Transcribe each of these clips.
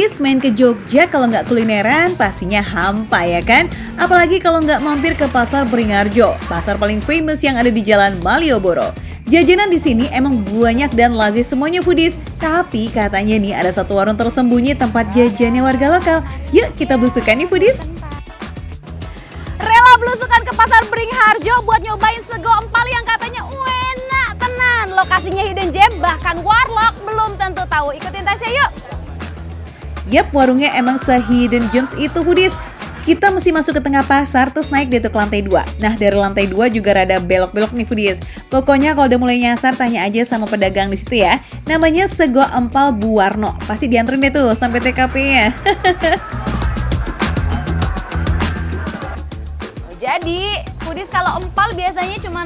Foodies, main ke Jogja kalau nggak kulineran pastinya hampa ya kan? Apalagi kalau nggak mampir ke Pasar Beringharjo, pasar paling famous yang ada di Jalan Malioboro. Jajanan di sini emang banyak dan lazis semuanya Foodies. Tapi katanya nih ada satu warung tersembunyi tempat jajannya warga lokal. Yuk kita belusukan nih Foodies. Rela belusukan ke Pasar Beringharjo buat nyobain sego empal yang katanya enak tenan. Lokasinya hidden gem, bahkan warlock belum tentu tahu. Ikutin Tasya yuk. Yap, warungnya emang se-hidden gems itu Foodies. Kita mesti masuk ke tengah pasar terus naik deh tuh ke lantai 2. Nah dari lantai 2 juga rada belok-belok nih Foodies. Pokoknya kalau udah mulai nyasar tanya aja sama pedagang di situ ya. Namanya Sego Empal Bu Warno. Pasti dianterin deh tuh sampai TKP-nya. Jadi, Foodies kalau empal biasanya cuma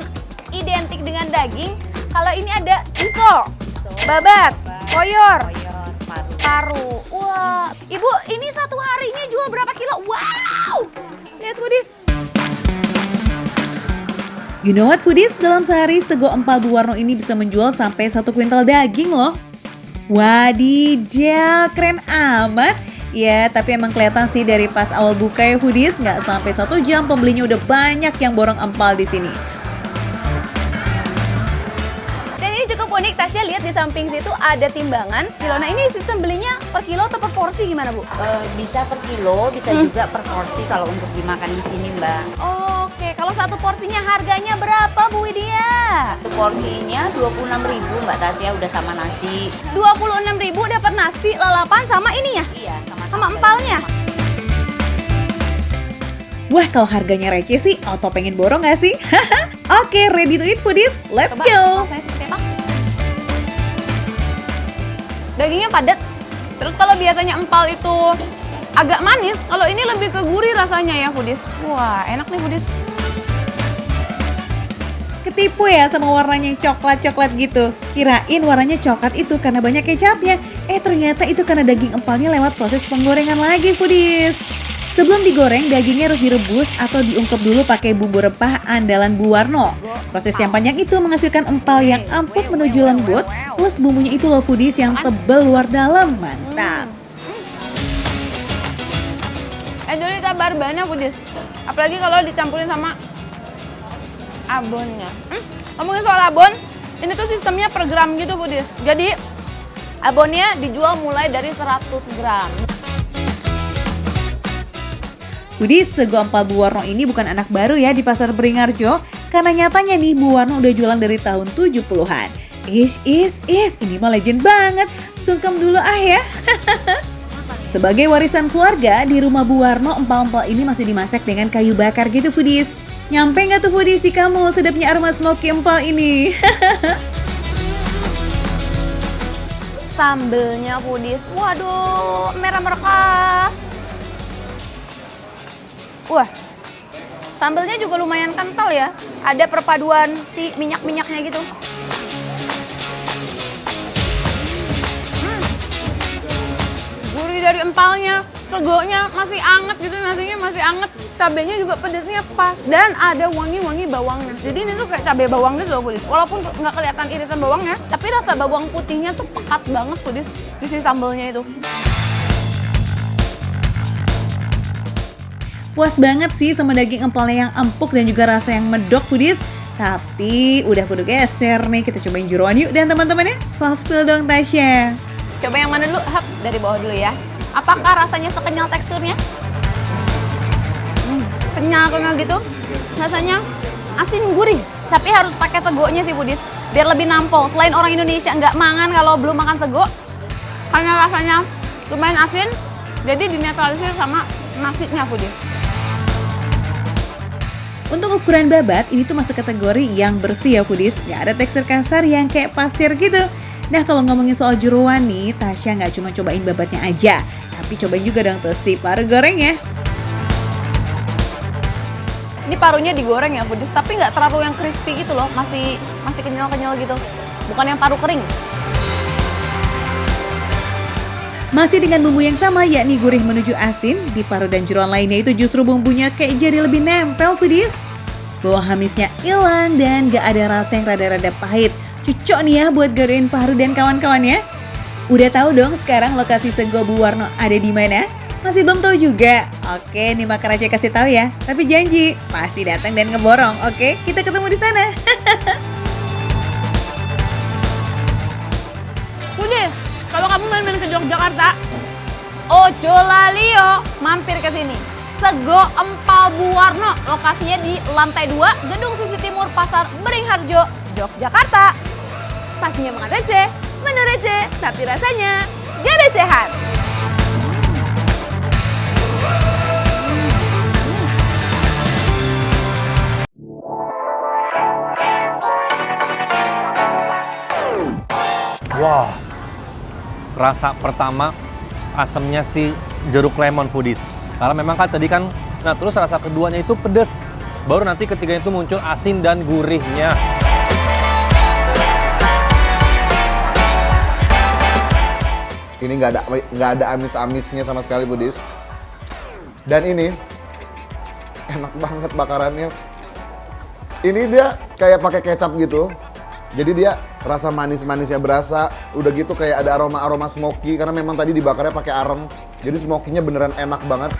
identik dengan daging. Kalau ini ada iso, babat, koyor, paru. Wah, Ibu ini satu harinya jual berapa kilo? Wow, lihat Foodies. You know what Foodies? Dalam sehari Sego Empal Bu Warno ini bisa menjual sampai 1 kuintal daging loh. Wadidaw, keren amat. Ya, tapi emang kelihatan sih dari pas awal buka ya Foodies, nggak sampai 1 jam pembelinya udah banyak yang borong empal di sini. Dan ini cukup unik, Tasya lihat di samping situ ada timbangan. Nah ini sistem belinya per kilo atau per porsi gimana Bu? Bisa per kilo, bisa juga per porsi kalau untuk dimakan di sini Mbak. Oke, kalau satu porsinya harganya berapa Bu Widya? Satu porsinya 26.000 Mbak Tasya, udah sama nasi. 26.000 dapat nasi, lalapan sama ininya? Iya, Sama empalnya? Wah, kalau harganya receh sih, auto pengen borong nggak sih? Oke, ready to eat Foodies, let's Coba, go! rasanya seperti apa? Dagingnya padat. Terus kalau biasanya empal itu agak manis, kalau ini lebih ke gurih rasanya ya Foodies. Wah, enak nih Foodies. Ketipu ya sama warnanya yang coklat-coklat gitu. Kirain warnanya coklat itu karena banyak kecapnya. Ternyata itu karena daging empalnya lewat proses penggorengan lagi Foodies. Sebelum digoreng, dagingnya harus direbus atau diungkep dulu pakai bumbu rempah andalan Bu Warno. Proses yang panjang itu menghasilkan empal yang empuk menuju lembut, plus bumbunya itu loh Foodies yang tebal luar dalam. Mantap. Jadi kabar banyak Foodies. Apalagi kalau dicampurin sama abonnya. Ngomongin soal abon, ini tuh sistemnya per gram gitu Foodies. Jadi abonnya dijual mulai dari 100 gram. Foodies, Sego Empal Bu Warno ini bukan anak baru ya di Pasar Beringharjo. Karena nyatanya nih Bu Warno udah jualan dari tahun 70-an. Ini mah legend banget. Sungkem dulu ya. Sebagai warisan keluarga, di rumah Bu Warno empal-empal ini masih dimasak dengan kayu bakar gitu Foodies. Nyampe nggak tuh Foodies di kamu sedapnya aroma smoky empal ini? Sambelnya Foodies, waduh merah merekah. Wah, sambelnya juga lumayan kental ya. Ada perpaduan si minyak-minyaknya gitu. Gurih dari empalnya, segonya masih anget gitu, nasinya masih anget. Cabenya juga pedasnya pas dan ada wangi-wangi bawangnya. Jadi ini tuh kayak cabai bawang gitu loh Foodies. Walaupun nggak kelihatan irisan bawangnya, tapi rasa bawang putihnya tuh pekat banget Foodies di si sambelnya itu. Puas banget sih sama daging empalnya yang empuk dan juga rasa yang medok Foodies. Tapi udah kudu geser nih, kita cobain jeroan yuk dan teman-temannya. Spill dong Tasya. Coba yang mana dulu? Hap, dari bawah dulu ya. Apakah rasanya sekenyal teksturnya? Kenyal-kenyal gitu. Rasanya asin gurih. Tapi harus pakai segonya sih Foodies. Biar lebih nampol. Selain orang Indonesia nggak mangan kalau belum makan sego. Karena rasanya lumayan asin. Jadi dinetralisir sama nasinya Foodies. Untuk ukuran babat, ini tuh masuk kategori yang bersih ya Foodies. Gak ada tekstur kasar yang kayak pasir gitu. Nah kalau ngomongin soal jeroan nih, Tasya nggak cuma cobain babatnya aja. Tapi cobain juga dong tuh si paru goreng ya. Ini parunya digoreng ya Foodies, tapi nggak terlalu yang crispy gitu loh. Masih kenyal-kenyal gitu. Bukan yang paru kering. Masih dengan bumbu yang sama yakni gurih menuju asin, di paru dan jeroan lainnya itu justru bumbunya kayak jadi lebih nempel Foodies. Bawang hamisnya hilang dan gak ada rasa yang rada-rada pahit. Cocok nih ya buat gadoin paru dan kawan-kawannya. Udah tahu dong sekarang lokasi Sego Bu Warno ada di mana? Masih belum tahu juga? Oke, nih Mak Raja kasih tahu ya. Tapi janji, pasti datang dan ngeborong. Oke, kita ketemu di sana. Budi, kalau kamu main-main ke Yogyakarta, ojo lali yo, mampir ke sini. Sego Empal Bu Warno, lokasinya di lantai 2, Gedung Sisi Timur Pasar Beringharjo, Yogyakarta. Pastinya makan receh, menu receh, tapi rasanya gak recehan. Wah, rasa pertama asamnya si jeruk lemon foodies. Karena memang kan tadi kan, nah terus rasa keduanya itu pedes. Baru nanti ketiganya itu muncul asin dan gurihnya. Ini nggak ada amis-amisnya sama sekali, Budis. Dan ini enak banget bakarannya. Ini dia kayak pakai kecap gitu. Jadi dia rasa manis-manisnya berasa. Udah gitu kayak ada aroma-aroma smoky karena memang tadi dibakarnya pakai arem. Jadi smokinya beneran enak banget.